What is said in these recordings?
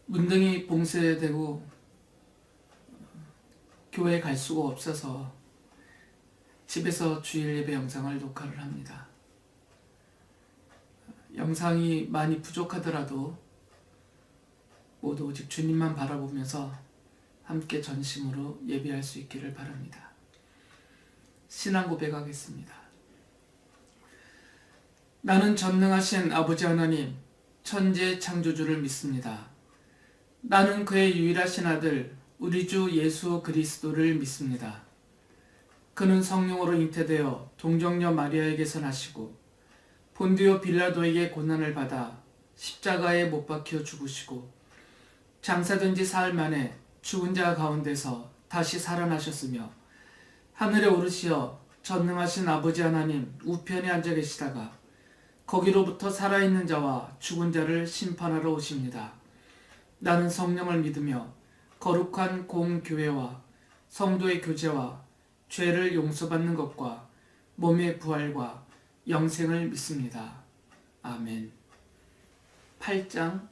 문등이 봉쇄되고 교회에 갈 수가 없어서 집에서 주일 예배 영상을 녹화를 합니다. 영상이 많이 부족하더라도 모두 오직 주님만 바라보면서 함께 전심으로 예배할 수 있기를 바랍니다. 신앙 고백하겠습니다. 나는 전능하신 아버지 하나님, 천재 창조주를 믿습니다. 나는 그의 유일하신 아들, 우리 주 예수 그리스도를 믿습니다. 그는 성령으로 잉태되어 동정녀 마리아에게서 나시고 본디오 빌라도에게 고난을 받아 십자가에 못 박혀 죽으시고 장사된 지 사흘 만에 죽은 자 가운데서 다시 살아나셨으며 하늘에 오르시어 전능하신 아버지 하나님 우편에 앉아 계시다가 거기로부터 살아있는 자와 죽은 자를 심판하러 오십니다. 나는 성령을 믿으며 거룩한 공교회와 성도의 교제와 죄를 용서받는 것과 몸의 부활과 영생을 믿습니다. 아멘. 8장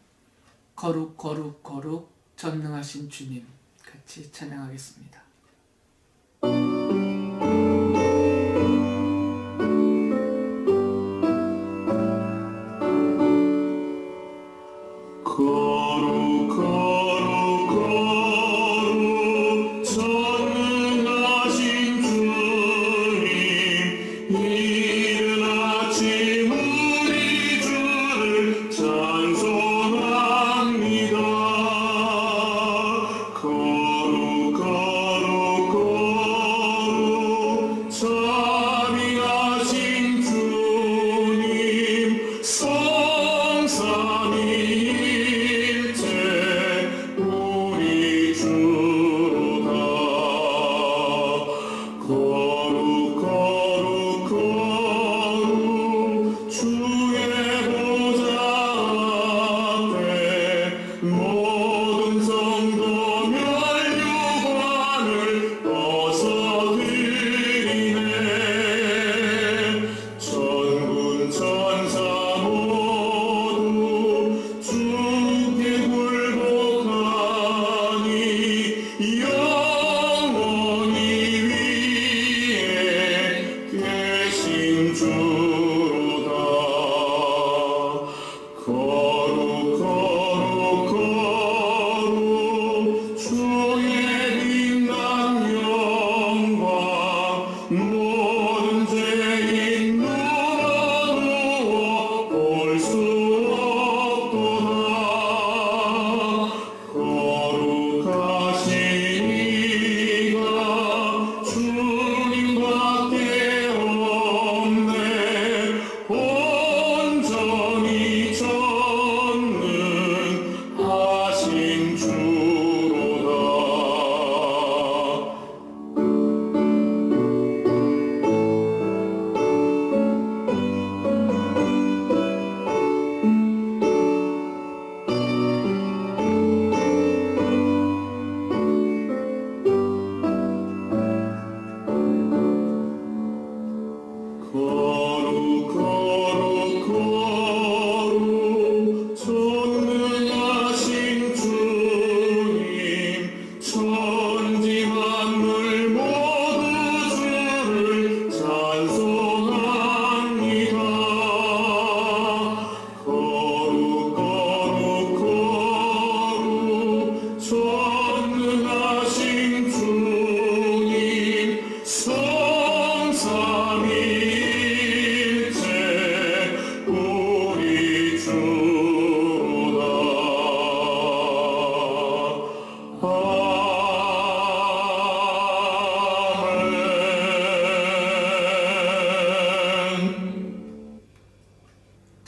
거룩 거룩 거룩 전능하신 주님, 같이 찬양하겠습니다.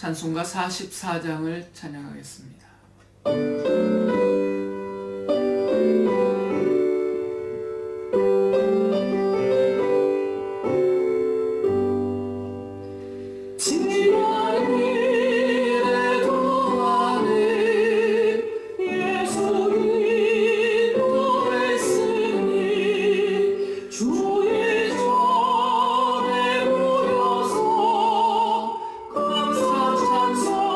찬송가 44장을 찬양하겠습니다. 감사 찬송합니다.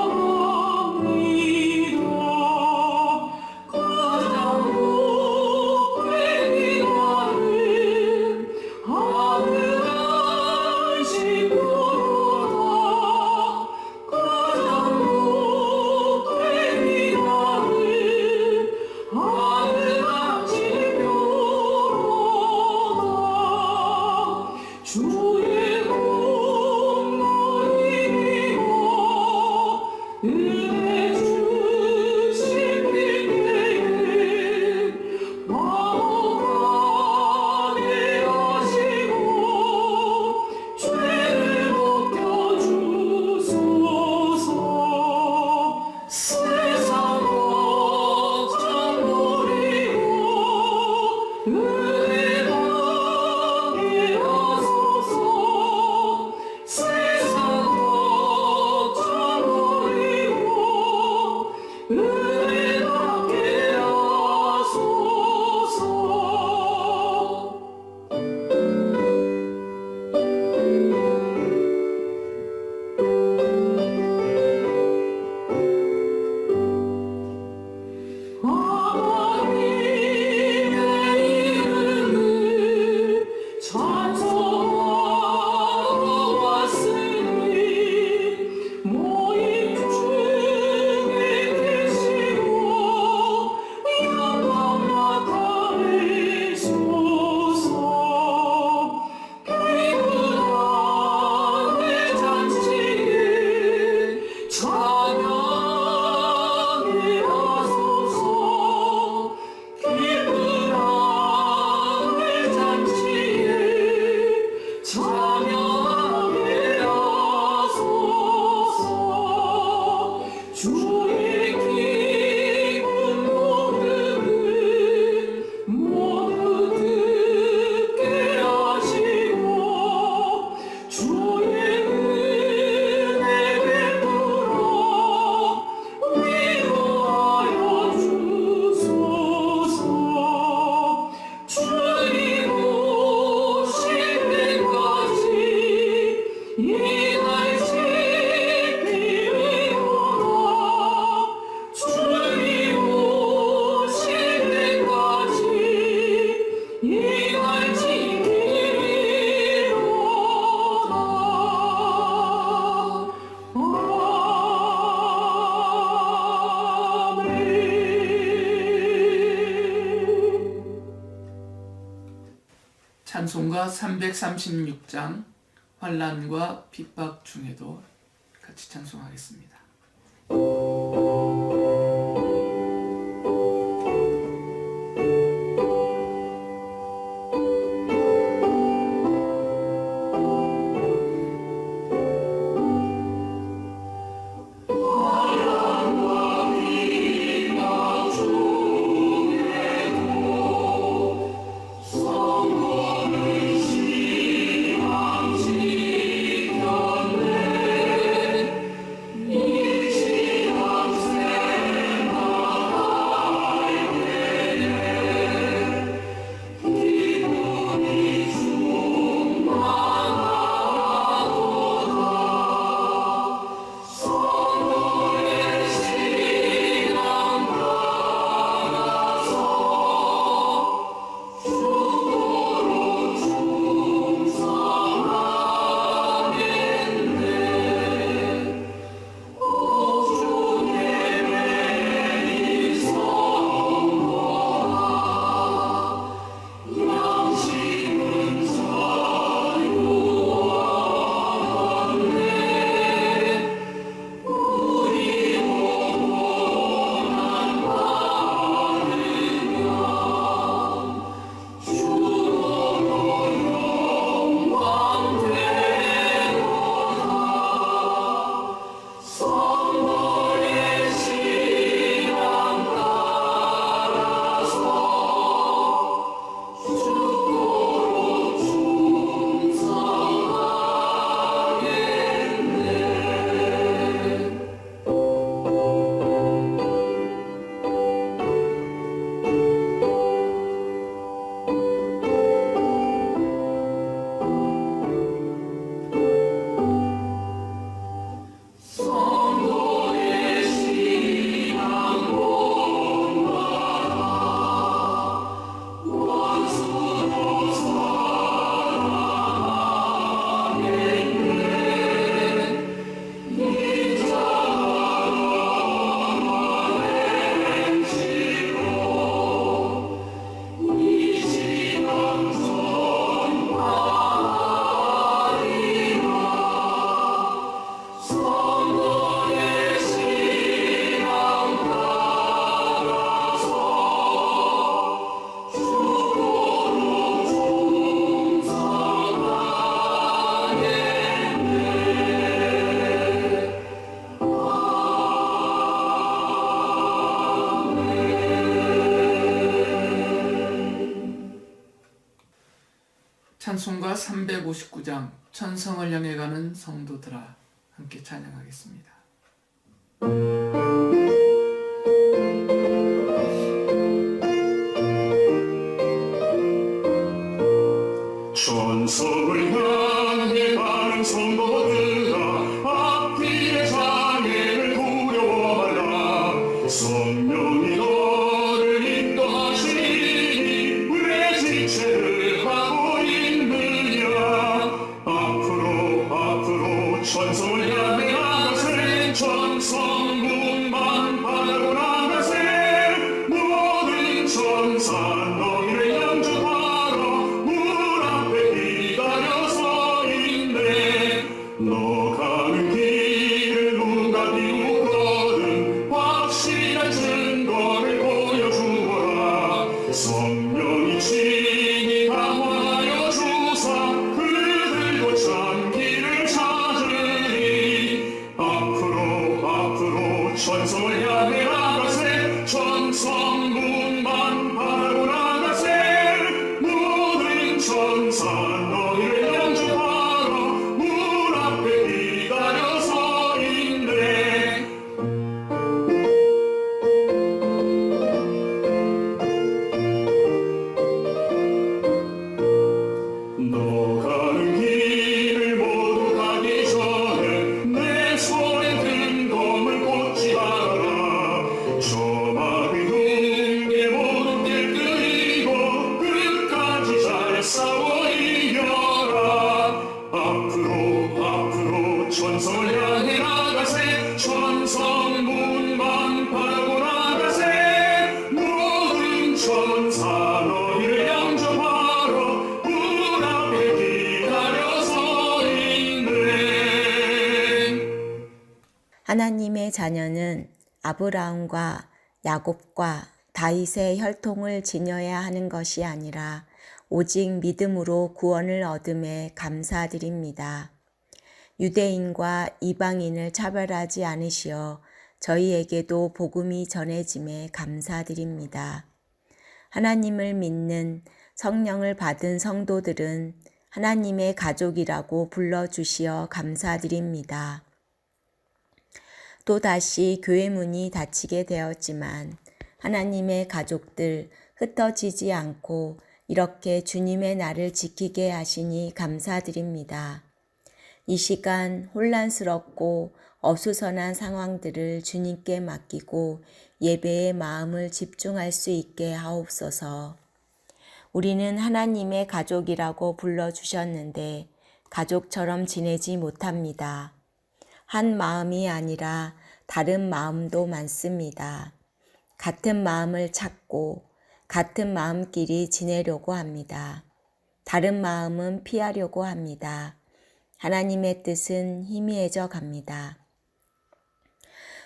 은혜 주신 그때에 마음하게 하시고 죄를 벗겨주소서. 세상 걱정 버리고 은혜 받게 하소서. 세상 걱정 버리고 은혜 받게 하소서. 하나님의 이름을 찬송하러 왔으니 모임 중에 계시고 영광 나타내소서. 기쁘다 내 잔치에 찬양해 하소서. 기쁘다 내 잔치에 찬양해 하소서. 주의 기쁜 복음을 모두 듣게 하시고 주의 은혜 베풀어 위로하여 주소서. 주님 오실 때까지 이 날 지키리로다. 주님 오실 때까지 이 날 지키리로다. 아멘. 찬송가 336장 환난과 핍박 중에도 같이 찬송하겠습니다. 이 찬송가 359장 천성을 향해 가는 성도들아 함께 찬양하겠습니다. 천성을 향해 가는 성도들아 앞길의 장애를 두려워 말라. 성령이 너를 인도하시니 왜 지체를 하고 있느냐. 앞으로 천성을 향해 나가세. 천성문만 바라고 나가세. 모든 천사 너희를 영접하러 문 앞에 기다려서 있네. 너 가는 길을 누가 비우거든 확실한 증거를 보여주어라. 성령이 친히 강화하여 주사 그들도 참 길을 찾으리. 앞으로 천성을 향해 나가세. 천성문만 바라고 나가세. 모든 천사 너희를 영접하러 문 앞에 기다려서 있네. 너 가는 길을 모두 가기 전에 내 손에 든 검을 꽂지 말아라. 조막이 둥게 모든 길들이고 끝까지 잘 싸워 이겨라. 앞으로 천성을 향해 나가세. 천성문만 바라고 나가세. 모든 천사 너희를 영접하러 문 앞에 기다려서 있네. 하나님의 자녀는 아브라함과 야곱과 다윗의 혈통을 지녀야 하는 것이 아니라 오직 믿음으로 구원을 얻음에 감사드립니다. 유대인과 이방인을 차별하지 않으시어 저희에게도 복음이 전해짐에 감사드립니다. 하나님을 믿는 성령을 받은 성도들은 하나님의 가족이라고 불러주시어 감사드립니다. 또다시 교회 문이 닫히게 되었지만 하나님의 가족들 흩어지지 않고 이렇게 주님의 날을 지키게 하시니 감사드립니다. 이 시간 혼란스럽고 어수선한 상황들을 주님께 맡기고 예배에 마음을 집중할 수 있게 하옵소서. 우리는 하나님의 가족이라고 불러주셨는데 가족처럼 지내지 못합니다. 한 마음이 아니라 다른 마음도 많습니다. 같은 마음을 찾고 같은 마음끼리 지내려고 합니다. 다른 마음은 피하려고 합니다. 하나님의 뜻은 희미해져 갑니다.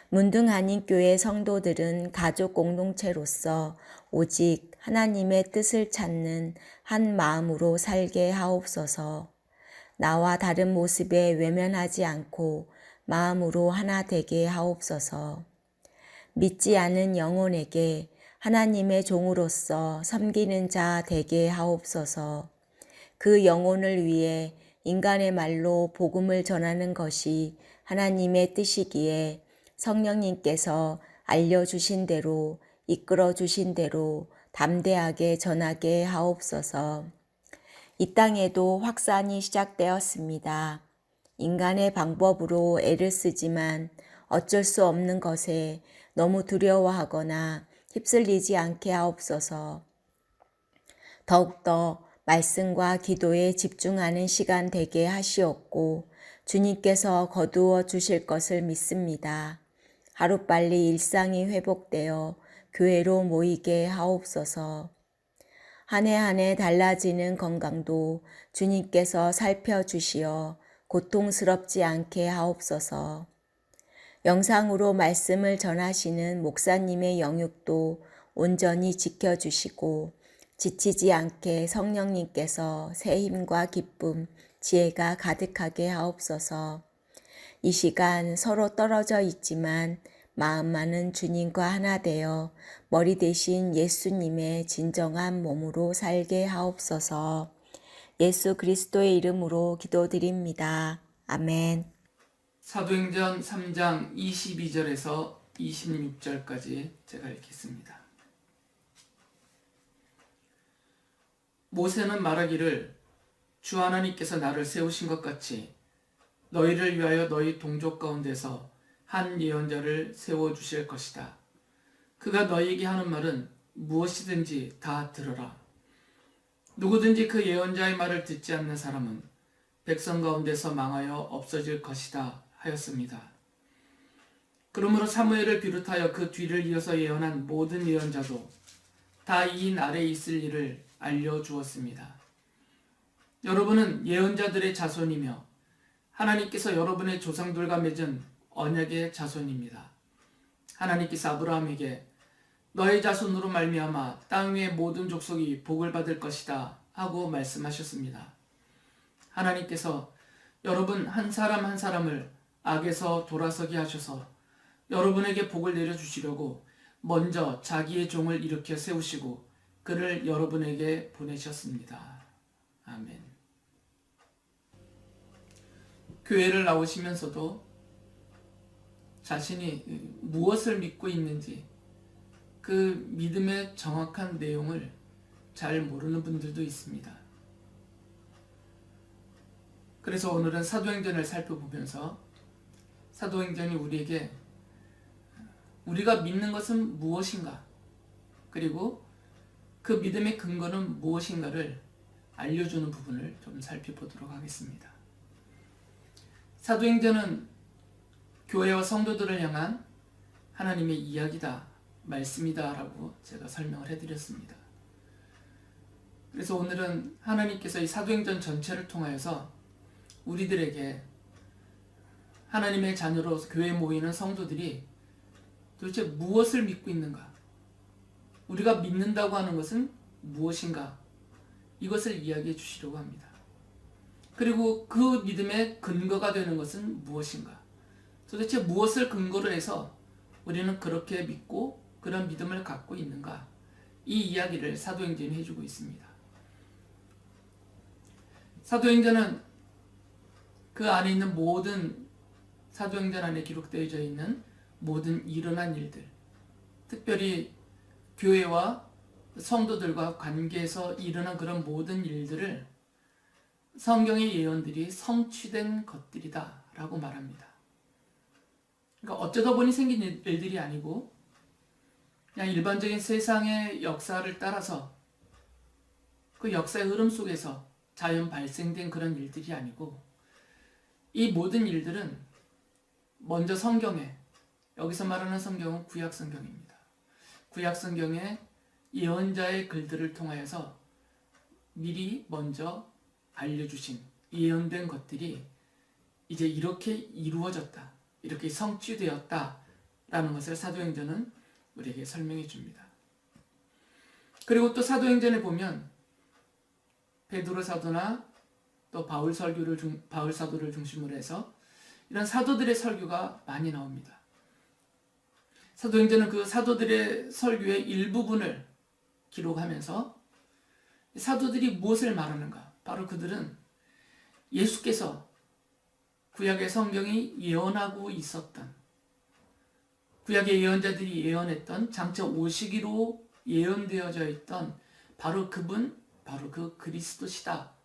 문둥한인 교회 성도들은 가족 공동체로서 오직 하나님의 뜻을 찾는 한 마음으로 살게 하옵소서. 나와 다른 모습에 외면하지 않고 마음으로 하나 되게 하옵소서. 믿지 않은 영혼에게 하나님의 종으로서 섬기는 자 되게 하옵소서. 그 영혼을 위해 인간의 말로 복음을 전하는 것이 하나님의 뜻이기에 성령님께서 알려주신 대로 이끌어 주신 대로 담대하게 전하게 하옵소서. 이 땅에도 확산이 시작되었습니다. 인간의 방법으로 애를 쓰지만 어쩔 수 없는 것에 너무 두려워하거나 휩쓸리지 않게 하옵소서. 더욱더 말씀과 기도에 집중하는 시간 되게 하시옵고 주님께서 거두어 주실 것을 믿습니다. 하루빨리 일상이 회복되어 교회로 모이게 하옵소서. 한 해 한 해 달라지는 건강도 주님께서 살펴주시어 고통스럽지 않게 하옵소서. 영상으로 말씀을 전하시는 목사님의 영육도 온전히 지켜주시고 지치지 않게 성령님께서 새 힘과 기쁨, 지혜가 가득하게 하옵소서. 이 시간 서로 떨어져 있지만 마음만은 주님과 하나 되어 머리 대신 예수님의 진정한 몸으로 살게 하옵소서. 예수 그리스도의 이름으로 기도드립니다. 아멘. 사도행전 3장 22절에서 26절까지 제가 읽겠습니다. 모세는 말하기를 주 하나님께서 나를 세우신 것 같이 너희를 위하여 너희 동족 가운데서 한 예언자를 세워주실 것이다. 그가 너희에게 하는 말은 무엇이든지 다 들어라. 누구든지 그 예언자의 말을 듣지 않는 사람은 백성 가운데서 망하여 없어질 것이다 하였습니다. 그러므로 사무엘을 비롯하여 그 뒤를 이어서 예언한 모든 예언자도 다 이 날에 있을 일을 알려주었습니다. 여러분은 예언자들의 자손이며 하나님께서 여러분의 조상들과 맺은 언약의 자손입니다. 하나님께서 아브라함에게 너의 자손으로 말미암아 땅 위의 모든 족속이 복을 받을 것이다 하고 말씀하셨습니다. 하나님께서 여러분 한 사람 한 사람을 악에서 돌아서게 하셔서 여러분에게 복을 내려주시려고 먼저 자기의 종을 일으켜 세우시고 그를 여러분에게 보내셨습니다. 아멘. 교회를 나오시면서도 자신이 무엇을 믿고 있는지 그 믿음의 정확한 내용을 잘 모르는 분들도 있습니다. 그래서 오늘은 사도행전을 살펴보면서 사도행전이 우리에게 우리가 믿는 것은 무엇인가, 그리고 그 믿음의 근거는 무엇인가를 알려주는 부분을 좀 살펴보도록 하겠습니다. 사도행전은 교회와 성도들을 향한 하나님의 이야기다, 말씀이다 라고 제가 설명을 해드렸습니다. 그래서 오늘은 하나님께서 이 사도행전 전체를 통하여서 우리들에게 하나님의 자녀로 교회에 모이는 성도들이 도대체 무엇을 믿고 있는가, 우리가 믿는다고 하는 것은 무엇인가, 이것을 이야기해 주시려고 합니다. 그리고 그 믿음의 근거가 되는 것은 무엇인가, 도대체 무엇을 근거로 해서 우리는 그렇게 믿고 그런 믿음을 갖고 있는가, 이 이야기를 사도행전이 해주고 있습니다. 사도행전은 그 안에 있는 모든, 사도행전 안에 기록되어져 있는 모든 일어난 일들, 특별히 교회와 성도들과 관계에서 일어난 그런 모든 일들을 성경의 예언들이 성취된 것들이다 라고 말합니다. 그러니까 어쩌다 보니 생긴 일들이 아니고 그냥 일반적인 세상의 역사를 따라서 그 역사의 흐름 속에서 자연 발생된 그런 일들이 아니고, 이 모든 일들은 먼저 성경에, 여기서 말하는 성경은 구약 성경입니다. 구약 성경의 예언자의 글들을 통하여서 미리 먼저 알려주신 예언된 것들이 이제 이렇게 이루어졌다, 이렇게 성취되었다 라는 것을 사도행전은 우리에게 설명해 줍니다. 그리고 또 사도행전에 보면 베드로 사도나 또 바울 사도를 중심으로 해서 이런 사도들의 설교가 많이 나옵니다. 사도행전은 그 사도들의 설교의 일부분을 기록하면서 사도들이 무엇을 말하는가, 바로 그들은 예수께서 구약의 성경이 예언하고 있었던, 구약의 예언자들이 예언했던, 장차 오시기로 예언되어져 있던 바로 그분, 바로 그 그리스도시다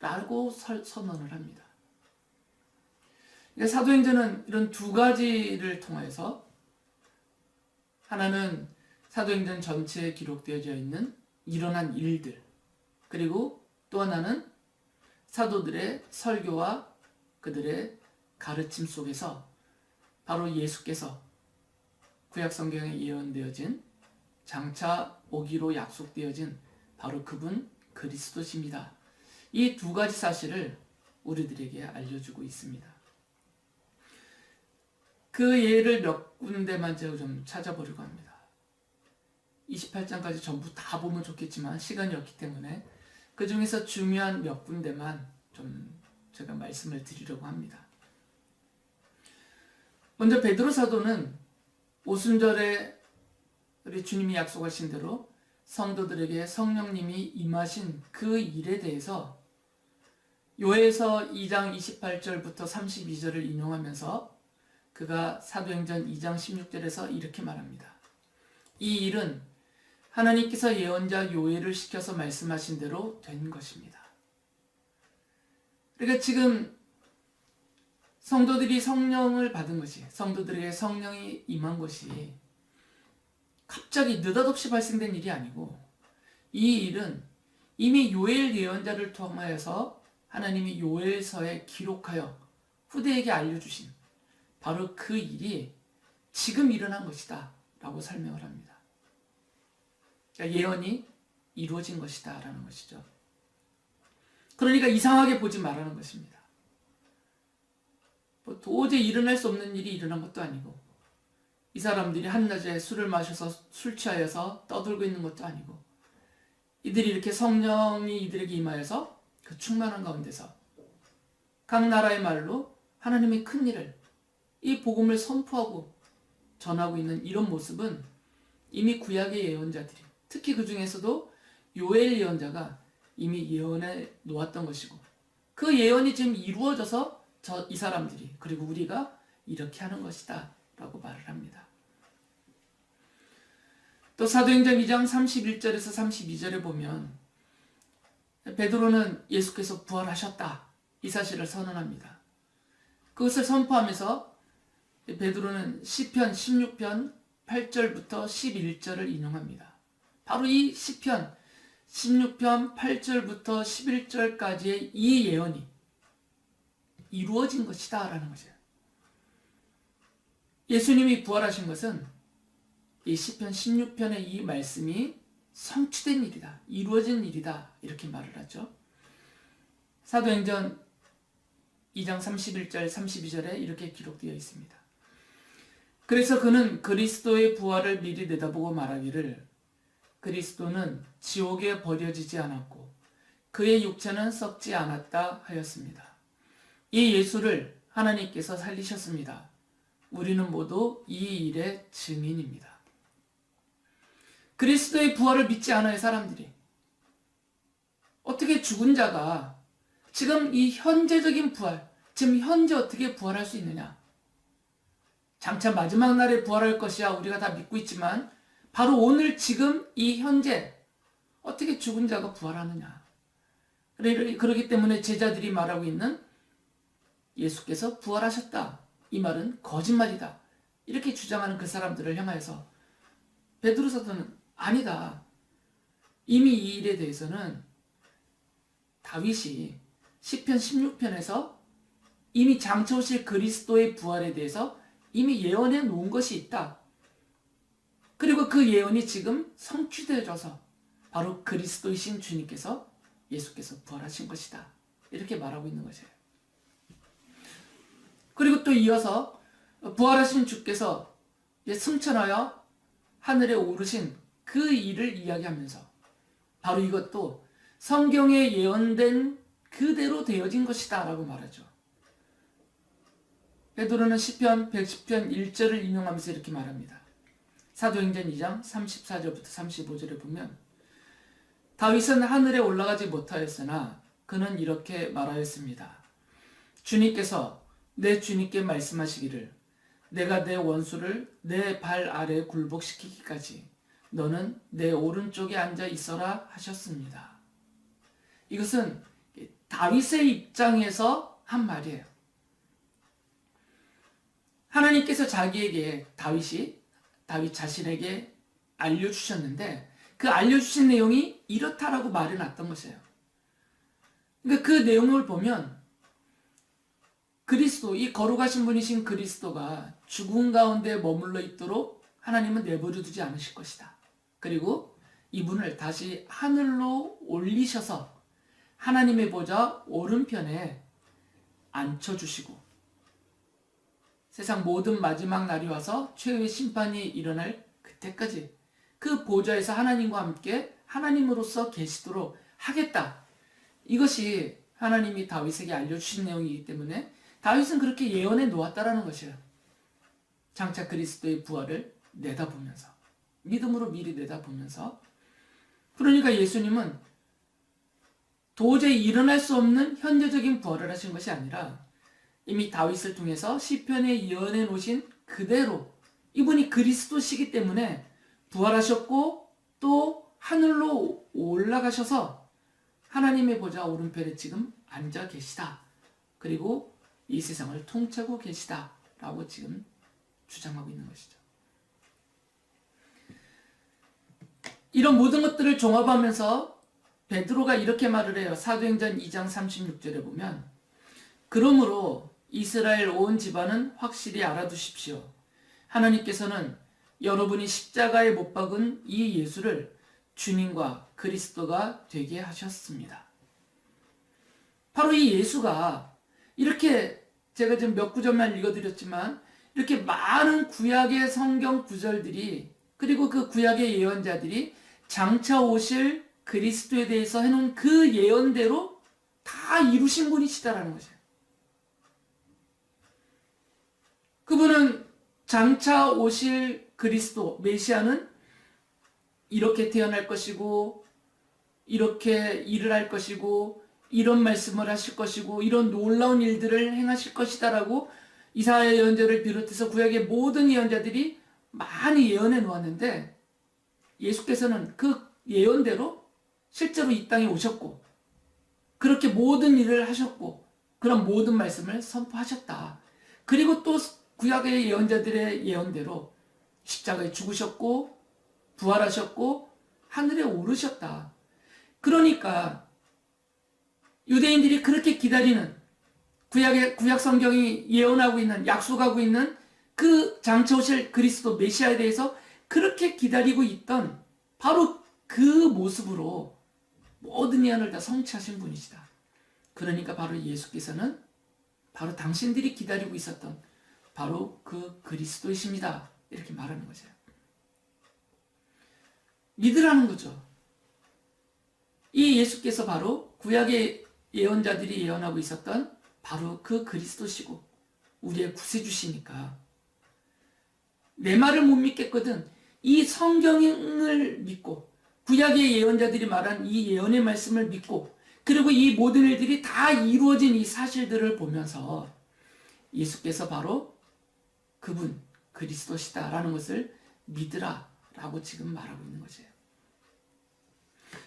라고 선언을 합니다. 그러니까 사도행전은 이런 두 가지를 통해서, 하나는 사도행전 전체에 기록되어져 있는 일어난 일들, 그리고 또 하나는 사도들의 설교와 그들의 가르침 속에서 바로 예수께서 구약 성경에 예언되어진, 장차 오기로 약속되어진 바로 그분 그리스도십니다. 이 두 가지 사실을 우리들에게 알려주고 있습니다. 그 예를 몇 군데만 제가 좀 찾아보려고 합니다. 28장까지 전부 다 보면 좋겠지만 시간이 없기 때문에 그 중에서 중요한 몇 군데만 좀 제가 말씀을 드리려고 합니다. 먼저 베드로 사도는 오순절에 우리 주님이 약속하신 대로 성도들에게 성령님이 임하신 그 일에 대해서 요에서 2장 28절부터 32절을 인용하면서 그가 사도행전 2장 16절에서 이렇게 말합니다. 이 일은 하나님께서 예언자 요엘을 시켜서 말씀하신 대로 된 것입니다. 그러니까 지금 성도들이 성령을 받은 것이, 성도들에게 성령이 임한 것이 갑자기 느닷없이 발생된 일이 아니고, 이 일은 이미 요엘 예언자를 통하여서 하나님이 요엘서에 기록하여 후대에게 알려주신 바로 그 일이 지금 일어난 것이다 라고 설명을 합니다. 그러니까 예언이 이루어진 것이다 라는 것이죠. 그러니까 이상하게 보지 말라는 것입니다. 뭐 도저히 일어날 수 없는 일이 일어난 것도 아니고, 이 사람들이 한낮에 술을 마셔서 술 취하여서 떠들고 있는 것도 아니고, 이들이 이렇게 성령이 이들에게 임하여서 그 충만한 가운데서 각 나라의 말로 하나님의 큰 일을, 이 복음을 선포하고 전하고 있는 이런 모습은 이미 구약의 예언자들이, 특히 그 중에서도 요엘 예언자가 이미 예언해 놓았던 것이고, 그 예언이 지금 이루어져서 이 사람들이, 그리고 우리가 이렇게 하는 것이다 라고 말을 합니다. 또 사도행전 2장 31절에서 32절에 보면 베드로는 예수께서 부활하셨다 이 사실을 선언합니다. 그것을 선포하면서 베드로는 시편 16편 8절부터 11절을 인용합니다. 바로 이 시편 16편 8절부터 11절까지의 이 예언이 이루어진 것이다 라는 거죠. 예수님이 부활하신 것은 이 시편 16편의 이 말씀이 성취된 일이다, 이루어진 일이다 이렇게 말을 하죠. 사도행전 2장 31절 32절에 이렇게 기록되어 있습니다. 그래서 그는 그리스도의 부활을 미리 내다보고 말하기를 그리스도는 지옥에 버려지지 않았고 그의 육체는 썩지 않았다 하였습니다. 이 예수를 하나님께서 살리셨습니다. 우리는 모두 이 일의 증인입니다. 그리스도의 부활을 믿지 않아요, 사람들이. 어떻게 죽은 자가 지금 이 현재적인 부활, 지금 현재 어떻게 부활할 수 있느냐? 장차 마지막 날에 부활할 것이야 우리가 다 믿고 있지만 바로 오늘 지금 이 현재 어떻게 죽은 자가 부활하느냐? 그렇기 때문에 제자들이 말하고 있는 예수께서 부활하셨다, 이 말은 거짓말이다 이렇게 주장하는 그 사람들을 향하여서 베드로 사도는 아니다. 이미 이 일에 대해서는 다윗이 시편 16편에서 이미 장차 오실 그리스도의 부활에 대해서 이미 예언해 놓은 것이 있다. 그리고 그 예언이 지금 성취되어져서 바로 그리스도이신 주님께서, 예수께서 부활하신 것이다. 이렇게 말하고 있는 것이에요. 그리고 또 이어서 부활하신 주께서 승천하여 하늘에 오르신 그 일을 이야기하면서 바로 이것도 성경에 예언된 그대로 되어진 것이다 라고 말하죠. 베드로는 시편 110편 1절을 인용하면서 이렇게 말합니다. 사도행전 2장 34절부터 35절에 보면 다윗은 하늘에 올라가지 못하였으나 그는 이렇게 말하였습니다. 주님께서 내 주님께 말씀하시기를 내가 내 원수를 내 발 아래 굴복시키기까지 너는 내 오른쪽에 앉아 있어라 하셨습니다. 이것은 다윗의 입장에서 한 말이에요. 하나님께서 자기에게 다윗 자신에게 알려주셨는데 그 알려주신 내용이 이렇다라고 말해놨던 것이에요. 그러니까 그 내용을 보면 그리스도, 이 거룩하신 분이신 그리스도가 죽음 가운데 머물러 있도록 하나님은 내버려 두지 않으실 것이다. 그리고 이분을 다시 하늘로 올리셔서 하나님의 보좌 오른편에 앉혀주시고 세상 모든 마지막 날이 와서 최후의 심판이 일어날 그때까지 그 보좌에서 하나님과 함께 하나님으로서 계시도록 하겠다. 이것이 하나님이 다윗에게 알려주신 내용이기 때문에 다윗은 그렇게 예언해 놓았다라는 것이에요. 장차 그리스도의 부활을 내다보면서, 믿음으로 미리 내다보면서. 그러니까 예수님은 도저히 일어날 수 없는 현재적인 부활을 하신 것이 아니라 이미 다윗을 통해서 시편에 예언해 놓으신 그대로 이분이 그리스도시기 때문에 부활하셨고 또 하늘로 올라가셔서 하나님의 보좌 오른편에 지금 앉아 계시다. 그리고 이 세상을 통치하고 계시다. 라고 지금 주장하고 있는 것이죠. 이런 모든 것들을 종합하면서 베드로가 이렇게 말을 해요. 사도행전 2장 36절에 보면 그러므로 이스라엘 온 집안은 확실히 알아두십시오. 하나님께서는 여러분이 십자가에 못 박은 이 예수를 주님과 그리스도가 되게 하셨습니다. 바로 이 예수가 이렇게 제가 지금 몇 구절만 읽어드렸지만 이렇게 많은 구약의 성경 구절들이 그리고 그 구약의 예언자들이 장차 오실 그리스도에 대해서 해놓은 그 예언대로 다 이루신 분이시다라는 거죠. 그분은 장차 오실 그리스도, 메시아는 이렇게 태어날 것이고 이렇게 일을 할 것이고 이런 말씀을 하실 것이고 이런 놀라운 일들을 행하실 것이다라고 이사야 예언자를 비롯해서 구약의 모든 예언자들이 많이 예언해 놓았는데 예수께서는 그 예언대로 실제로 이 땅에 오셨고 그렇게 모든 일을 하셨고 그런 모든 말씀을 선포하셨다. 그리고 또 구약의 예언자들의 예언대로 십자가에 죽으셨고 부활하셨고 하늘에 오르셨다. 그러니까 유대인들이 그렇게 기다리는 구약 성경이 예언하고 있는 약속하고 있는 그 장차 오실 그리스도 메시아에 대해서 그렇게 기다리고 있던 바로 그 모습으로 모든 예언을 다 성취하신 분이시다. 그러니까 바로 예수께서는 바로 당신들이 기다리고 있었던 바로 그 그리스도이십니다. 이렇게 말하는 거죠. 믿으라는 거죠. 이 예수께서 바로 구약의 예언자들이 예언하고 있었던 바로 그 그리스도시고 우리의 구세주시니까 내 말을 못 믿겠거든. 이 성경을 믿고 구약의 예언자들이 말한 이 예언의 말씀을 믿고 그리고 이 모든 일들이 다 이루어진 이 사실들을 보면서 예수께서 바로 그분 그리스도시다라는 것을 믿으라 라고 지금 말하고 있는 것이에요.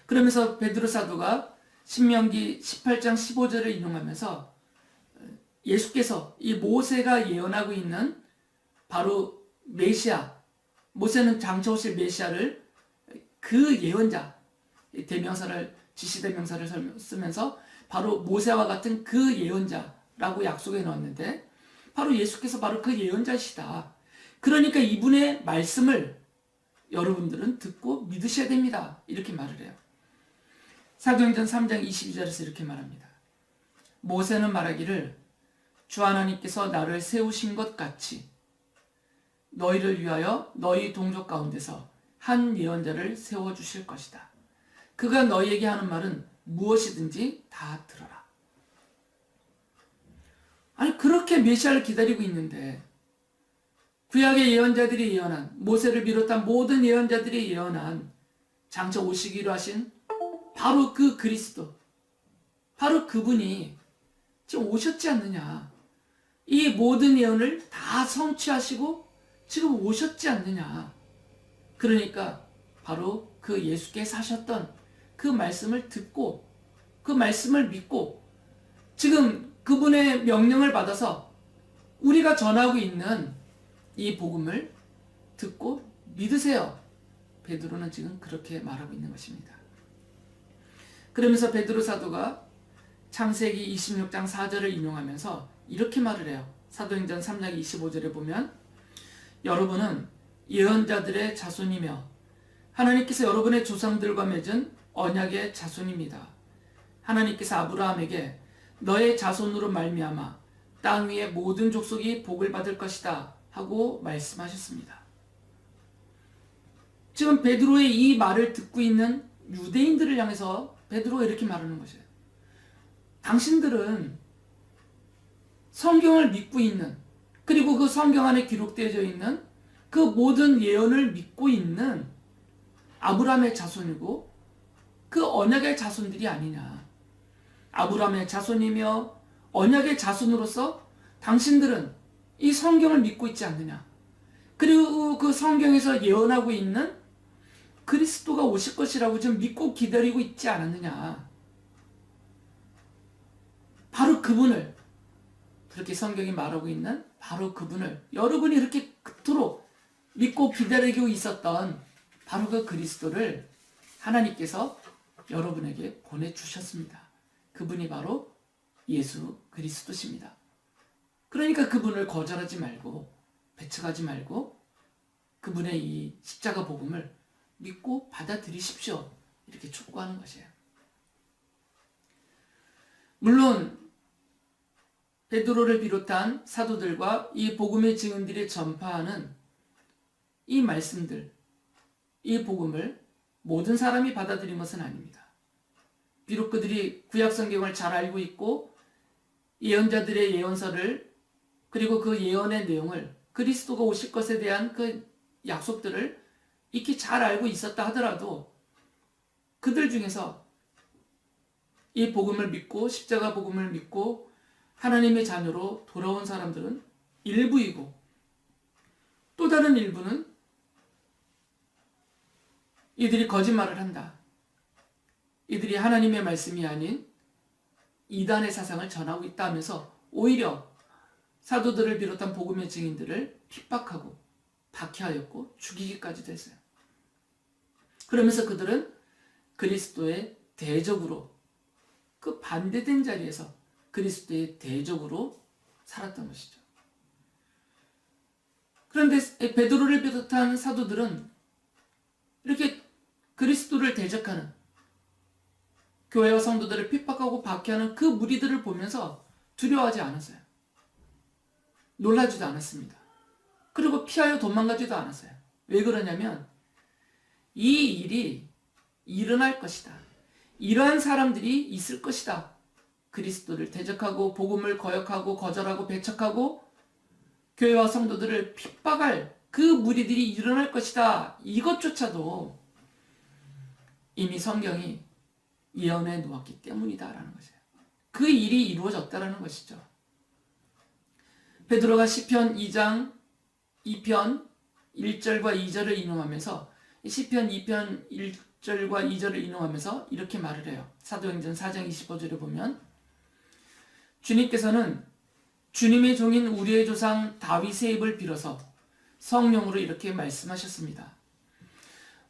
그러면서 베드로 사도가 신명기 18장 15절을 인용하면서 예수께서 이 모세가 예언하고 있는 바로 메시아, 모세는 장차 오실 메시아를 그 예언자, 대명사를 지시대명사를 쓰면서 바로 모세와 같은 그 예언자라고 약속해 놓았는데 바로 예수께서 바로 그 예언자시다. 그러니까 이분의 말씀을 여러분들은 듣고 믿으셔야 됩니다. 이렇게 말을 해요. 사도행전 3장 22절에서 이렇게 말합니다. 모세는 말하기를 주 하나님께서 나를 세우신 것 같이 너희를 위하여 너희 동족 가운데서 한 예언자를 세워주실 것이다. 그가 너희에게 하는 말은 무엇이든지 다 들어라. 아니 그렇게 메시아를 기다리고 있는데 구약의 예언자들이 예언한 모세를 비롯한 모든 예언자들이 예언한 장차 오시기로 하신 바로 그 그리스도 바로 그분이 지금 오셨지 않느냐. 이 모든 예언을 다 성취하시고 지금 오셨지 않느냐. 그러니까 바로 그 예수께서 하셨던 그 말씀을 듣고 그 말씀을 믿고 지금 그분의 명령을 받아서 우리가 전하고 있는 이 복음을 듣고 믿으세요. 베드로는 지금 그렇게 말하고 있는 것입니다. 그러면서 베드로 사도가 창세기 26장 4절을 인용하면서 이렇게 말을 해요. 사도행전 3장 25절에 보면 여러분은 예언자들의 자손이며 하나님께서 여러분의 조상들과 맺은 언약의 자손입니다. 하나님께서 아브라함에게 너의 자손으로 말미암아 땅 위의 모든 족속이 복을 받을 것이다 하고 말씀하셨습니다. 지금 베드로의 이 말을 듣고 있는 유대인들을 향해서 베드로가 이렇게 말하는 것이에요. 당신들은 성경을 믿고 있는 그리고 그 성경 안에 기록되어져 있는 그 모든 예언을 믿고 있는 아브라함의 자손이고 그 언약의 자손들이 아니냐. 아브라함의 자손이며 언약의 자손으로서 당신들은 이 성경을 믿고 있지 않느냐? 그리고 그 성경에서 예언하고 있는 그리스도가 오실 것이라고 지금 믿고 기다리고 있지 않았느냐? 바로 그분을, 그렇게 성경이 말하고 있는 바로 그분을 여러분이 이렇게 그토록 믿고 기다리고 있었던 바로 그 그리스도를 하나님께서 여러분에게 보내주셨습니다. 그분이 바로 예수 그리스도십니다. 그러니까 그분을 거절하지 말고 배척하지 말고 그분의 이 십자가 복음을 믿고 받아들이십시오. 이렇게 촉구하는 것이에요. 물론 베드로를 비롯한 사도들과 이 복음의 증인들이 전파하는 이 말씀들, 이 복음을 모든 사람이 받아들인 것은 아닙니다. 비록 그들이 구약 성경을 잘 알고 있고 예언자들의 예언서를 그리고 그 예언의 내용을 그리스도가 오실 것에 대한 그 약속들을 익히 잘 알고 있었다 하더라도 그들 중에서 이 복음을 믿고 십자가 복음을 믿고 하나님의 자녀로 돌아온 사람들은 일부이고 또 다른 일부는 이들이 거짓말을 한다. 이들이 하나님의 말씀이 아닌 이단의 사상을 전하고 있다 하면서 오히려 사도들을 비롯한 복음의 증인들을 핍박하고 박해하였고 죽이기까지도 했어요. 그러면서 그들은 그리스도의 대적으로 그 반대된 자리에서 그리스도의 대적으로 살았던 것이죠. 그런데 베드로를 비롯한 사도들은 이렇게 그리스도를 대적하는 교회와 성도들을 핍박하고 박해하는 그 무리들을 보면서 두려워하지 않았어요. 놀라지도 않았습니다. 그리고 피하여 도망가지도 않았어요. 왜 그러냐면 이 일이 일어날 것이다. 이러한 사람들이 있을 것이다. 그리스도를 대적하고 복음을 거역하고 거절하고 배척하고 교회와 성도들을 핍박할 그 무리들이 일어날 것이다. 이것조차도 이미 성경이 예언해 놓았기 때문이다라는 것이에요. 그 일이 이루어졌다라는 것이죠. 베드로가 시편 2장 2편 1절과 2절을 인용하면서 시편 2편 1절과 2절을 인용하면서 이렇게 말을 해요. 사도행전 4장 25절에 보면 주님께서는 주님의 종인 우리의 조상 다윗의 입을 빌어서 성령으로 이렇게 말씀하셨습니다.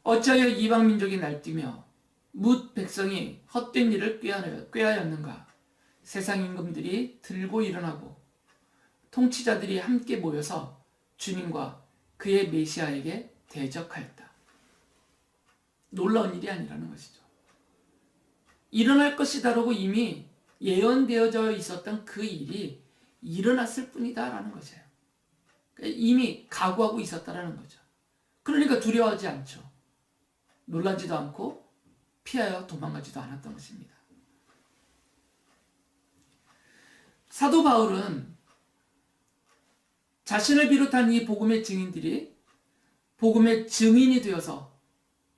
어찌하여 이방 민족이 날뛰며 뭇 백성이 헛된 일을 꾀하였는가? 세상 임금들이 들고 일어나고 통치자들이 함께 모여서 주님과 그의 메시아에게 대적하였다. 놀라운 일이 아니라는 것이죠. 일어날 것이다라고 이미 예언되어져 있었던 그 일이 일어났을 뿐이다라는 것이에요. 이미 각오하고 있었다라는 거죠. 그러니까 두려워하지 않죠. 놀라지도 않고 피하여 도망가지도 않았던 것입니다. 사도 바울은 자신을 비롯한 이 복음의 증인들이 복음의 증인이 되어서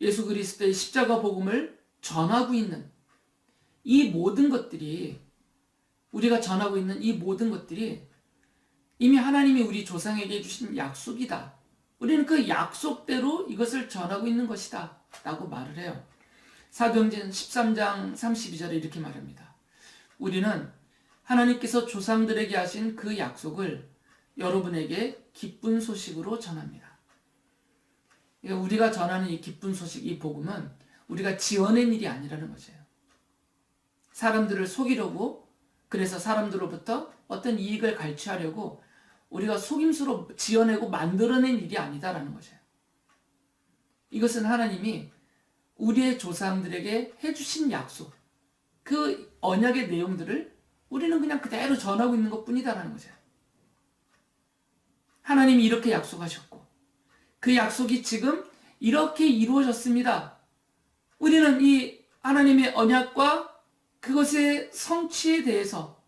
예수 그리스도의 십자가 복음을 전하고 있는 이 모든 것들이 우리가 전하고 있는 이 모든 것들이 이미 하나님이 우리 조상에게 주신 약속이다. 우리는 그 약속대로 이것을 전하고 있는 것이다 라고 말을 해요. 사도행전 13장 32절에 이렇게 말합니다. 우리는 하나님께서 조상들에게 하신 그 약속을 여러분에게 기쁜 소식으로 전합니다. 그러니까 우리가 전하는 이 기쁜 소식, 이 복음은 우리가 지어낸 일이 아니라는 것이에요. 사람들을 속이려고, 그래서 사람들로부터 어떤 이익을 갈취하려고 우리가 속임수로 지어내고 만들어낸 일이 아니다라는 것이에요. 이것은 하나님이 우리의 조상들에게 해주신 약속, 그 언약의 내용들을 우리는 그냥 그대로 전하고 있는 것 뿐이다라는 거죠. 하나님이 이렇게 약속하셨고 그 약속이 지금 이렇게 이루어졌습니다. 우리는 이 하나님의 언약과 그것의 성취에 대해서,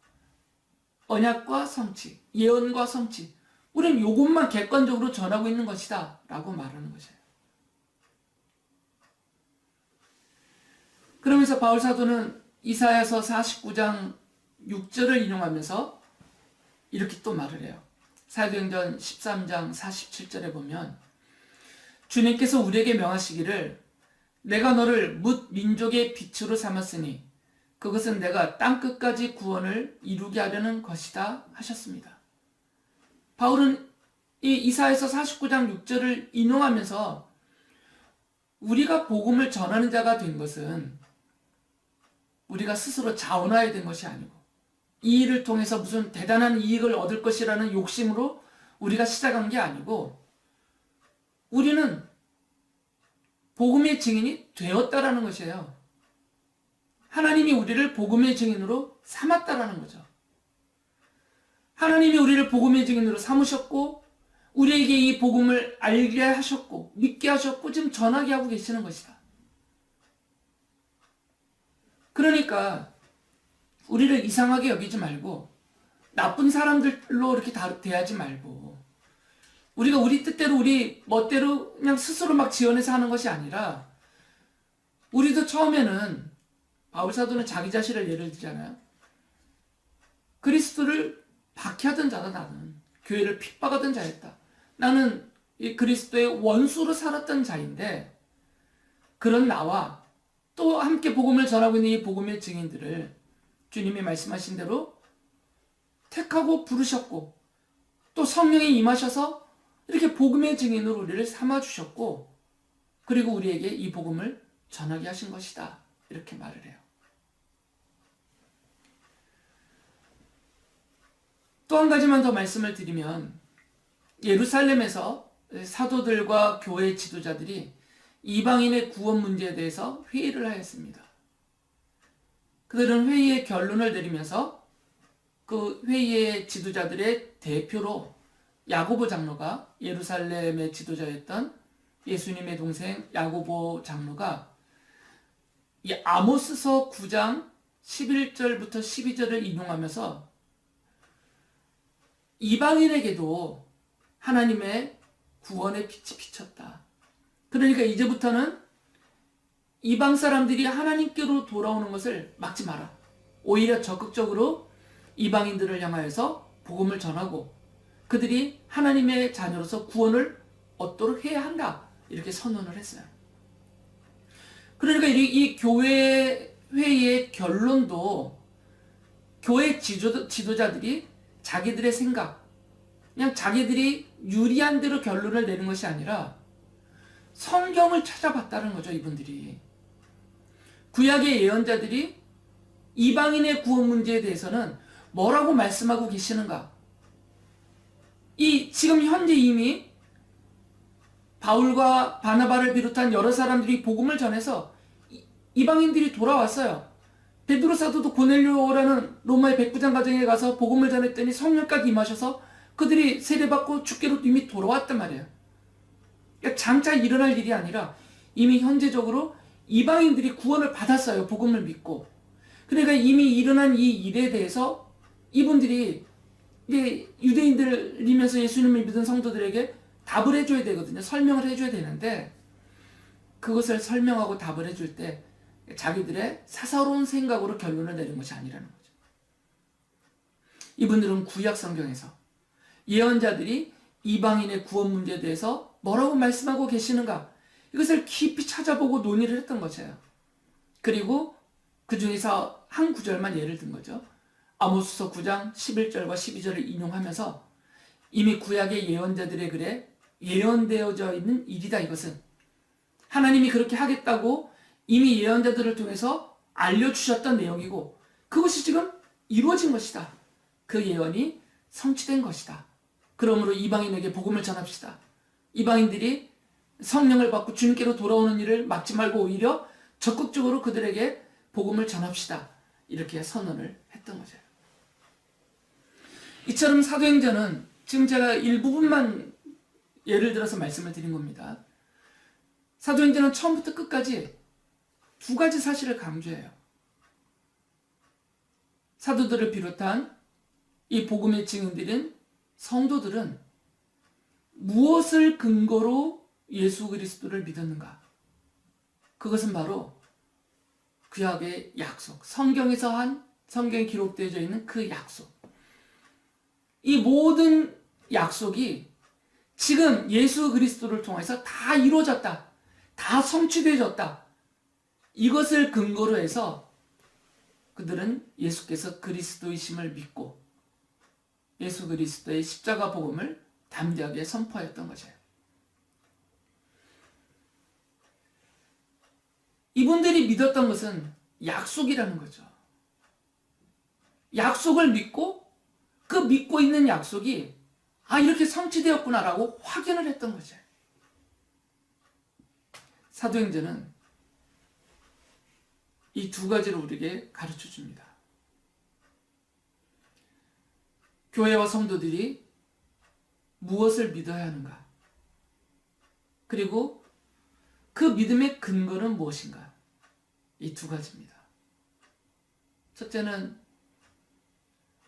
언약과 성취, 예언과 성취, 우리는 이것만 객관적으로 전하고 있는 것이다 라고 말하는 것이에요. 그러면서 바울 사도는 이사야서 49장 6절을 인용하면서 이렇게 또 말을 해요. 사도행전 13장 47절에 보면 주님께서 우리에게 명하시기를 내가 너를 뭇 민족의 빛으로 삼았으니 그것은 내가 땅끝까지 구원을 이루게 하려는 것이다 하셨습니다. 바울은 이 이사야서 49장 6절을 인용하면서 우리가 복음을 전하는 자가 된 것은 우리가 스스로 자원해야 된 것이 아니고 이 일을 통해서 무슨 대단한 이익을 얻을 것이라는 욕심으로 우리가 시작한 게 아니고 우리는 복음의 증인이 되었다라는 것이에요. 하나님이 우리를 복음의 증인으로 삼았다라는 거죠. 하나님이 우리를 복음의 증인으로 삼으셨고 우리에게 이 복음을 알게 하셨고 믿게 하셨고 지금 전하게 하고 계시는 것이다. 그러니까 우리를 이상하게 여기지 말고 나쁜 사람들로 이렇게 대하지 말고 우리가 우리 뜻대로 우리 멋대로 그냥 스스로 막 지어내서 하는 것이 아니라 우리도 처음에는 바울 사도는 자기 자신을 예를 들잖아요. 그리스도를 박해하던 자다 나는. 교회를 핍박하던 자였다. 나는 이 그리스도의 원수로 살았던 자인데 그런 나와 또 함께 복음을 전하고 있는 이 복음의 증인들을 주님이 말씀하신 대로 택하고 부르셨고 또 성령이 임하셔서 이렇게 복음의 증인으로 우리를 삼아주셨고 그리고 우리에게 이 복음을 전하게 하신 것이다. 이렇게 말을 해요. 또 한 가지만 더 말씀을 드리면 예루살렘에서 사도들과 교회 지도자들이 이방인의 구원 문제에 대해서 회의를 하였습니다. 그들은 회의의 결론을 내리면서 그 회의의 지도자들의 대표로 야고보 장로가 예루살렘의 지도자였던 예수님의 동생 야고보 장로가 이 아모스서 9장 11절부터 12절을 인용하면서 이방인에게도 하나님의 구원의 빛이 비쳤다. 그러니까 이제부터는 이방 사람들이 하나님께로 돌아오는 것을 막지 마라. 오히려 적극적으로 이방인들을 향하여서 복음을 전하고 그들이 하나님의 자녀로서 구원을 얻도록 해야 한다. 이렇게 선언을 했어요. 그러니까 이 교회 회의의 결론도 교회 지도자들이 자기들의 생각, 그냥 자기들이 유리한 대로 결론을 내는 것이 아니라 성경을 찾아봤다는 거죠, 이분들이. 구약의 예언자들이 이방인의 구원 문제에 대해서는 뭐라고 말씀하고 계시는가? 지금 현재 이미 바울과 바나바를 비롯한 여러 사람들이 복음을 전해서 이방인들이 돌아왔어요. 베드로 사도도 고넬료라는 로마의 백부장 가정에 가서 복음을 전했더니 성령까지 임하셔서 그들이 세례받고 주께로 이미 돌아왔단 말이에요. 그러니까 장차 일어날 일이 아니라 이미 현재적으로 이방인들이 구원을 받았어요. 복음을 믿고. 그러니까 이미 일어난 이 일에 대해서 이분들이 이제 유대인들이면서 예수님을 믿은 성도들에게 답을 해줘야 되거든요. 설명을 해줘야 되는데 그것을 설명하고 답을 해줄 때 자기들의 사사로운 생각으로 결론을 내린 것이 아니라는 거죠. 이분들은 구약 성경에서 예언자들이 이방인의 구원 문제에 대해서 뭐라고 말씀하고 계시는가 이것을 깊이 찾아보고 논의를 했던 것이에요. 그리고 그 중에서 한 구절만 예를 든 거죠. 아모스서 9장 11절과 12절을 인용하면서 이미 구약의 예언자들의 글에 예언되어져 있는 일이다. 이것은 하나님이 그렇게 하겠다고 이미 예언자들을 통해서 알려주셨던 내용이고 그것이 지금 이루어진 것이다. 그 예언이 성취된 것이다. 그러므로 이방인에게 복음을 전합시다. 이방인들이 성령을 받고 주님께로 돌아오는 일을 막지 말고 오히려 적극적으로 그들에게 복음을 전합시다. 이렇게 선언을 했던 거죠. 이처럼 사도행전은 지금 제가 일부분만 예를 들어서 말씀을 드린 겁니다. 사도행전은 처음부터 끝까지 두 가지 사실을 강조해요. 사도들을 비롯한 이 복음의 증인들인 성도들은 무엇을 근거로 예수 그리스도를 믿었는가? 그것은 바로 구약의 약속, 성경에 기록되어져 있는 그 약속. 이 모든 약속이 지금 예수 그리스도를 통해서 다 이루어졌다. 다 성취되어졌다. 이것을 근거로 해서 그들은 예수께서 그리스도이심을 믿고 예수 그리스도의 십자가 복음을 담대하게 선포하였던 거죠. 이분들이 믿었던 것은 약속이라는 거죠. 약속을 믿고 그 믿고 있는 약속이 이렇게 성취되었구나라고 확인을 했던 거죠. 사도행전은 이 두 가지를 우리에게 가르쳐 줍니다. 교회와 성도들이 무엇을 믿어야 하는가? 그리고 그 믿음의 근거는 무엇인가? 이 두 가지입니다. 첫째는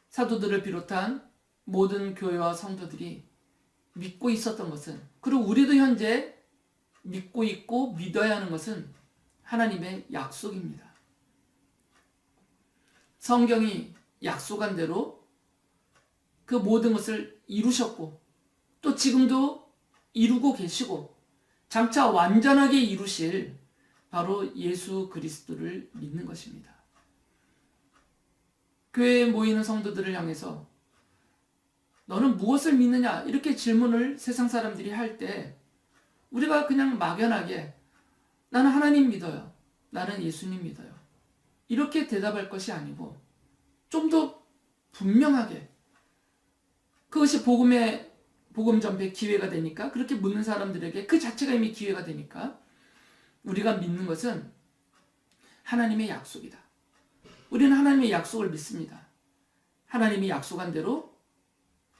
사도들을 비롯한 모든 교회와 성도들이 믿고 있었던 것은, 그리고 우리도 현재 믿고 있고 믿어야 하는 것은 하나님의 약속입니다. 성경이 약속한 대로 그 모든 것을 이루셨고 또 지금도 이루고 계시고 장차 완전하게 이루실 바로 예수 그리스도를 믿는 것입니다. 교회에 모이는 성도들을 향해서 너는 무엇을 믿느냐? 이렇게 질문을 세상 사람들이 할 때 우리가 그냥 막연하게 나는 하나님 믿어요. 나는 예수님 믿어요. 이렇게 대답할 것이 아니고 좀 더 분명하게 그것이 복음 전파의 기회가 되니까, 그렇게 묻는 사람들에게 그 자체가 이미 기회가 되니까 우리가 믿는 것은 하나님의 약속이다. 우리는 하나님의 약속을 믿습니다. 하나님이 약속한 대로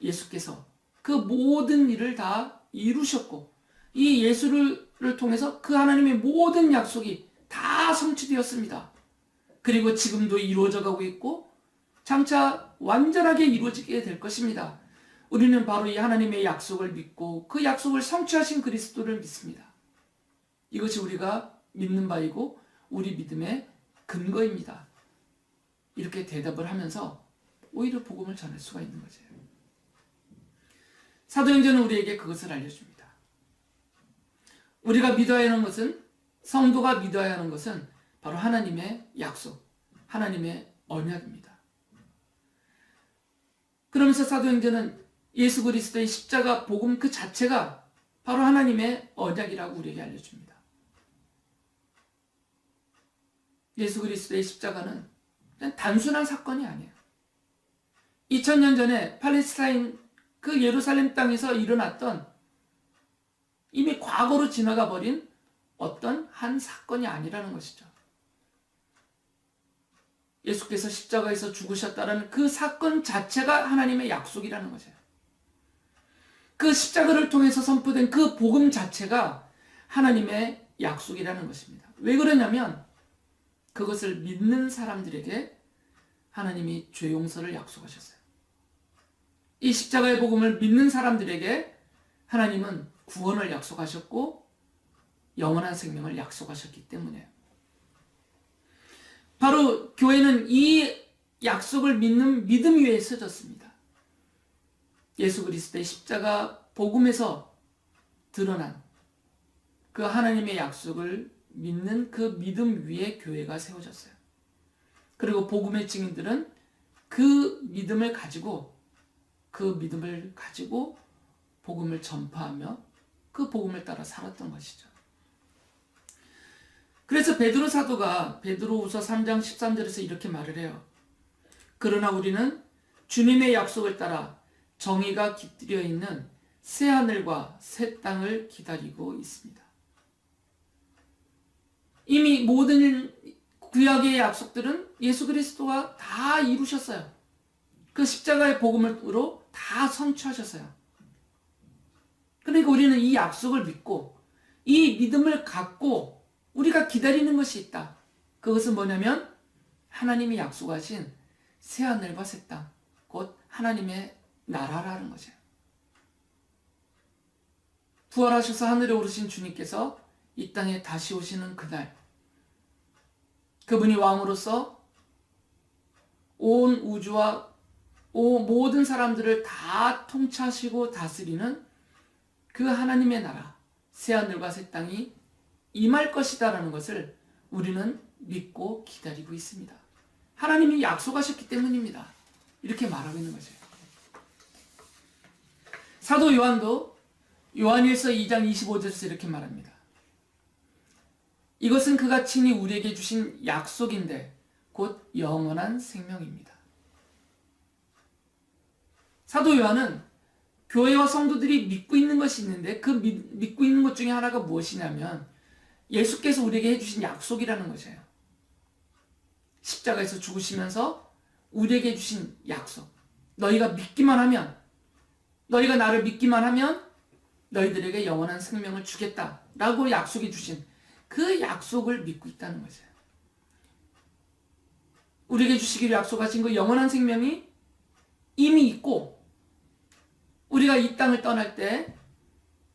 예수께서 그 모든 일을 다 이루셨고 이 예수를 통해서 그 하나님의 모든 약속이 다 성취되었습니다. 그리고 지금도 이루어져 가고 있고 장차 완전하게 이루어지게 될 것입니다. 우리는 바로 이 하나님의 약속을 믿고 그 약속을 성취하신 그리스도를 믿습니다. 이것이 우리가 믿는 바이고 우리 믿음의 근거입니다. 이렇게 대답을 하면서 오히려 복음을 전할 수가 있는 거죠. 사도행전은 우리에게 그것을 알려줍니다. 우리가 믿어야 하는 것은, 성도가 믿어야 하는 것은 바로 하나님의 약속, 하나님의 언약입니다. 그러면서 사도행전은 예수 그리스도의 십자가 복음 그 자체가 바로 하나님의 언약이라고 우리에게 알려줍니다. 예수 그리스도의 십자가는 그냥 단순한 사건이 아니에요. 2000년 전에 팔레스타인 그 예루살렘 땅에서 일어났던 이미 과거로 지나가 버린 어떤 한 사건이 아니라는 것이죠. 예수께서 십자가에서 죽으셨다는 그 사건 자체가 하나님의 약속이라는 거죠. 그 십자가를 통해서 선포된 그 복음 자체가 하나님의 약속이라는 것입니다. 왜 그러냐면 그것을 믿는 사람들에게 하나님이 죄 용서를 약속하셨어요. 이 십자가의 복음을 믿는 사람들에게 하나님은 구원을 약속하셨고 영원한 생명을 약속하셨기 때문이에요. 바로 교회는 이 약속을 믿는 믿음 위에 서졌습니다. 예수 그리스도의 십자가 복음에서 드러난 그 하나님의 약속을 믿는 그 믿음 위에 교회가 세워졌어요. 그리고 복음의 증인들은 그 믿음을 가지고 복음을 전파하며 그 복음을 따라 살았던 것이죠. 그래서 베드로 사도가 베드로후서 3장 13절에서 이렇게 말을 해요. 그러나 우리는 주님의 약속을 따라 정의가 깃들여 있는 새 하늘과 새 땅을 기다리고 있습니다. 이미 모든 구약의 약속들은 예수 그리스도가 다 이루셨어요. 그 십자가의 복음으로 다 성취하셨어요. 그러니까 우리는 이 약속을 믿고 이 믿음을 갖고 우리가 기다리는 것이 있다. 그것은 뭐냐면 하나님이 약속하신 새하늘과 새 땅, 곧 하나님의 나라라는 거죠. 부활하셔서 하늘에 오르신 주님께서 이 땅에 다시 오시는 그날, 그분이 왕으로서 온 우주와 모든 사람들을 다 통치하시고 다스리는 그 하나님의 나라, 새하늘과 새 땅이 임할 것이다라는 것을 우리는 믿고 기다리고 있습니다. 하나님이 약속하셨기 때문입니다. 이렇게 말하고 있는 거죠. 사도 요한도 요한일서 2장 25절에서 이렇게 말합니다. 이것은 그가 친히 우리에게 주신 약속인데 곧 영원한 생명입니다. 사도 요한은 교회와 성도들이 믿고 있는 것이 있는데 그 믿고 있는 것 중에 하나가 무엇이냐면 예수께서 우리에게 해주신 약속이라는 것이에요. 십자가에서 죽으시면서 우리에게 해주신 약속. 너희가 믿기만 하면, 너희가 나를 믿기만 하면 너희들에게 영원한 생명을 주겠다라고 약속해 주신 그 약속을 믿고 있다는 것이에요. 우리에게 주시기로 약속하신 그 영원한 생명이 이미 있고 우리가 이 땅을 떠날 때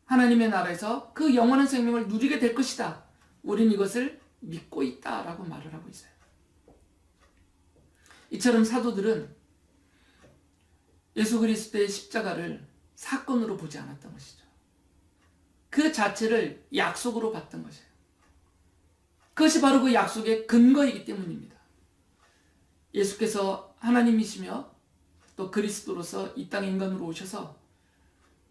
하나님의 나라에서 그 영원한 생명을 누리게 될 것이다. 우린 이것을 믿고 있다라고 말을 하고 있어요. 이처럼 사도들은 예수 그리스도의 십자가를 사건으로 보지 않았던 것이죠. 그 자체를 약속으로 봤던 것이에요. 그것이 바로 그 약속의 근거이기 때문입니다. 예수께서 하나님이시며 또 그리스도로서 이 땅에 인간으로 오셔서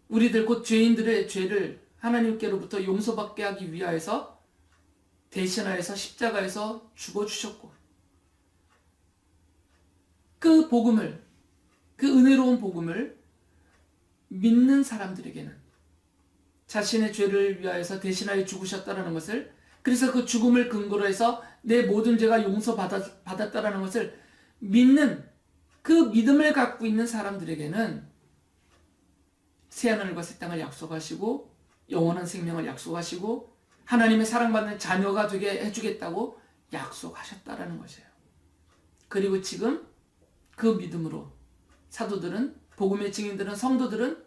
우리들 곧 죄인들의 죄를 하나님께로부터 용서받게 하기 위하여서 대신하여서 십자가에서 죽어주셨고 그 복음을, 그 은혜로운 복음을 믿는 사람들에게는 자신의 죄를 위하여서 대신하여 죽으셨다는 것을, 그래서 그 죽음을 근거로 해서 내 모든 죄가 용서받았다는 것을 믿는 그 믿음을 갖고 있는 사람들에게는 새하늘과 새 땅을 약속하시고 영원한 생명을 약속하시고 하나님의 사랑받는 자녀가 되게 해주겠다고 약속하셨다라는 것이에요. 그리고 지금 그 믿음으로 사도들은, 복음의 증인들은, 성도들은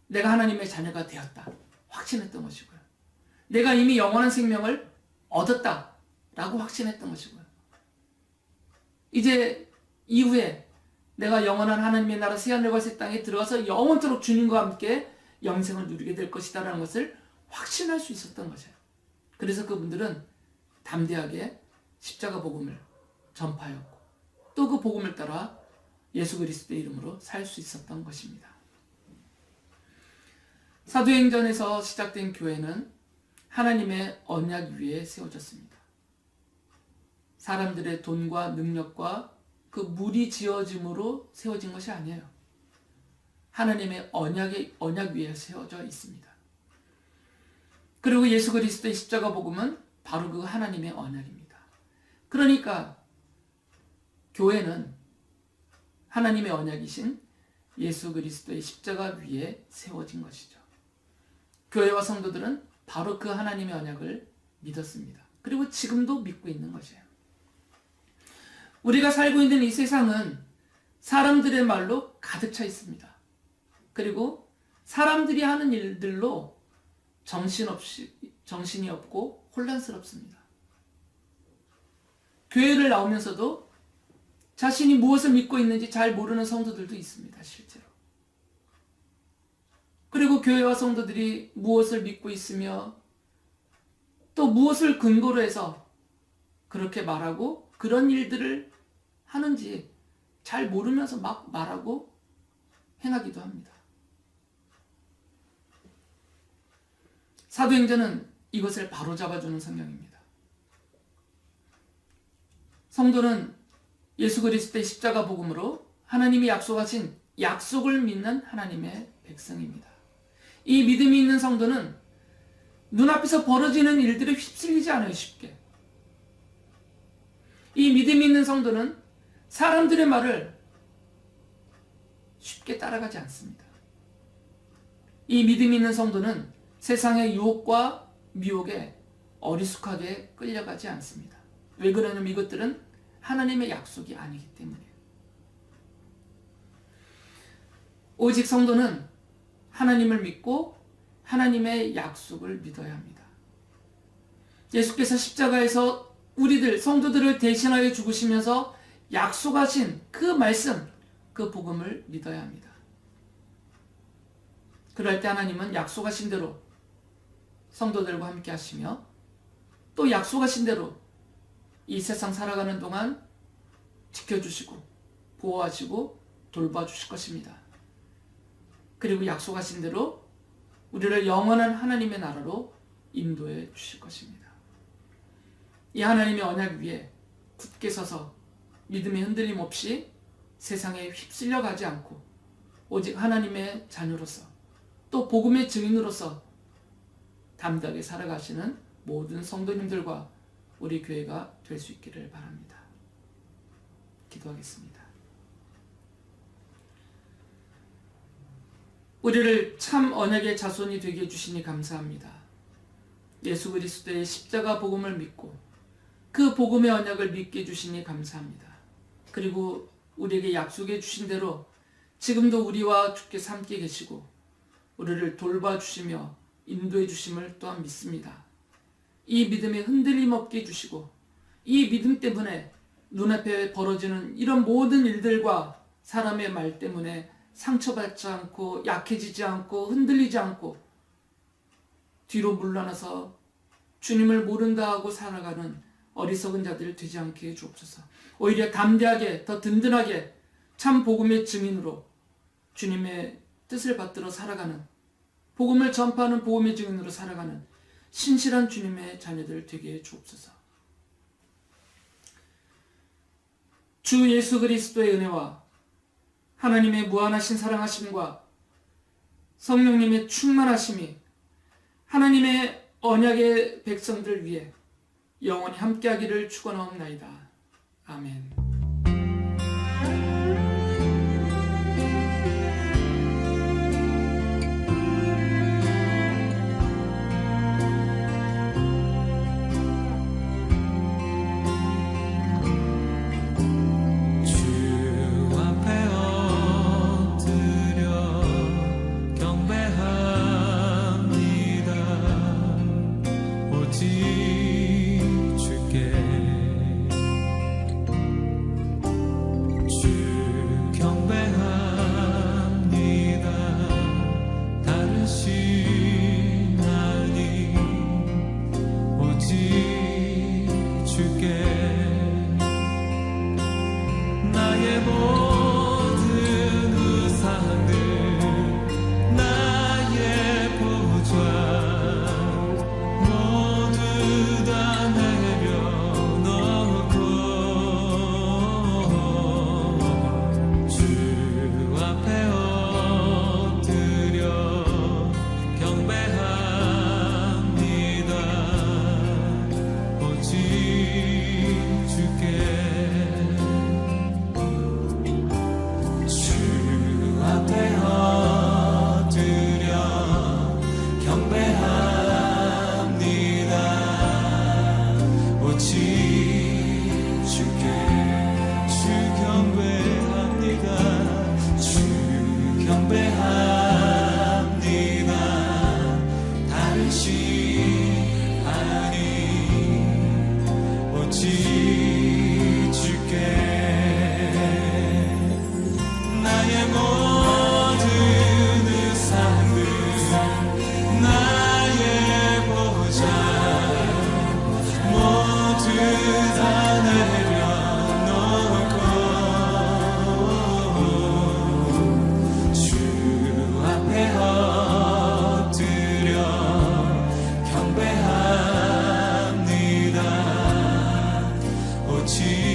내가 하나님의 자녀가 되었다 확신했던 것이고요. 내가 이미 영원한 생명을 얻었다라고 확신했던 것이고요. 이제 이후에 내가 영원한 하나님의 나라 새하늘과 새 땅에 들어가서 영원토록 주님과 함께 영생을 누리게 될 것이다라는 것을 확신할 수 있었던 것이에요. 그래서 그분들은 담대하게 십자가 복음을 전파하였고 또 그 복음을 따라 예수 그리스도의 이름으로 살 수 있었던 것입니다. 사도행전에서 시작된 교회는 하나님의 언약 위에 세워졌습니다. 사람들의 돈과 능력과 그 물이 지어짐으로 세워진 것이 아니에요. 하나님의 언약 위에 세워져 있습니다. 그리고 예수 그리스도의 십자가 복음은 바로 그 하나님의 언약입니다. 그러니까 교회는 하나님의 언약이신 예수 그리스도의 십자가 위에 세워진 것이죠. 교회와 성도들은 바로 그 하나님의 언약을 믿었습니다. 그리고 지금도 믿고 있는 것이에요. 우리가 살고 있는 이 세상은 사람들의 말로 가득 차 있습니다. 그리고 사람들이 하는 일들로 정신이 없고 혼란스럽습니다. 교회를 나오면서도 자신이 무엇을 믿고 있는지 잘 모르는 성도들도 있습니다. 실제로. 그리고 교회와 성도들이 무엇을 믿고 있으며 또 무엇을 근거로 해서 그렇게 말하고 그런 일들을 하는지 잘 모르면서 막 말하고 행하기도 합니다. 사도행전은 이것을 바로잡아주는 성경입니다. 성도는 예수 그리스도의 십자가 복음으로 하나님이 약속하신 약속을 믿는 하나님의 백성입니다. 이 믿음이 있는 성도는 눈앞에서 벌어지는 일들에 휩쓸리지 않아요, 쉽게. 이 믿음이 있는 성도는 사람들의 말을 쉽게 따라가지 않습니다. 이 믿음이 있는 성도는 세상의 유혹과 미혹에 어리숙하게 끌려가지 않습니다. 왜 그러냐면 이것들은 하나님의 약속이 아니기 때문이에요. 오직 성도는 하나님을 믿고 하나님의 약속을 믿어야 합니다. 예수께서 십자가에서 우리들 성도들을 대신하여 죽으시면서 약속하신 그 말씀, 그 복음을 믿어야 합니다. 그럴 때 하나님은 약속하신 대로 성도들과 함께 하시며 또 약속하신 대로 이 세상 살아가는 동안 지켜주시고 보호하시고 돌봐주실 것입니다. 그리고 약속하신 대로 우리를 영원한 하나님의 나라로 인도해 주실 것입니다. 이 하나님의 언약 위에 굳게 서서 믿음의 흔들림 없이 세상에 휩쓸려 가지 않고 오직 하나님의 자녀로서 또 복음의 증인으로서 담대하게 살아가시는 모든 성도님들과 우리 교회가 될 수 있기를 바랍니다. 기도하겠습니다. 우리를 참 언약의 자손이 되게 해주시니 감사합니다. 예수 그리스도의 십자가 복음을 믿고 그 복음의 언약을 믿게 해주시니 감사합니다. 그리고 우리에게 약속해 주신 대로 지금도 우리와 주께서 함께 계시고 우리를 돌봐주시며 인도해 주심을 또한 믿습니다. 이 믿음에 흔들림 없게 해주시고 이 믿음 때문에 눈앞에 벌어지는 이런 모든 일들과 사람의 말 때문에 상처받지 않고 약해지지 않고 흔들리지 않고 뒤로 물러나서 주님을 모른다 하고 살아가는 어리석은 자들 되지 않게 해 주옵소서. 오히려 담대하게 더 든든하게 참 복음의 증인으로 주님의 뜻을 받들어 살아가는 복음을 전파하는 복음의 증인으로 살아가는 신실한 주님의 자녀들 되게 해 주옵소서. 주 예수 그리스도의 은혜와 하나님의 무한하신 사랑하심과 성령님의 충만하심이 하나님의 언약의 백성들 위해 영원히 함께하기를 축원하옵나이다. 아멘. 오직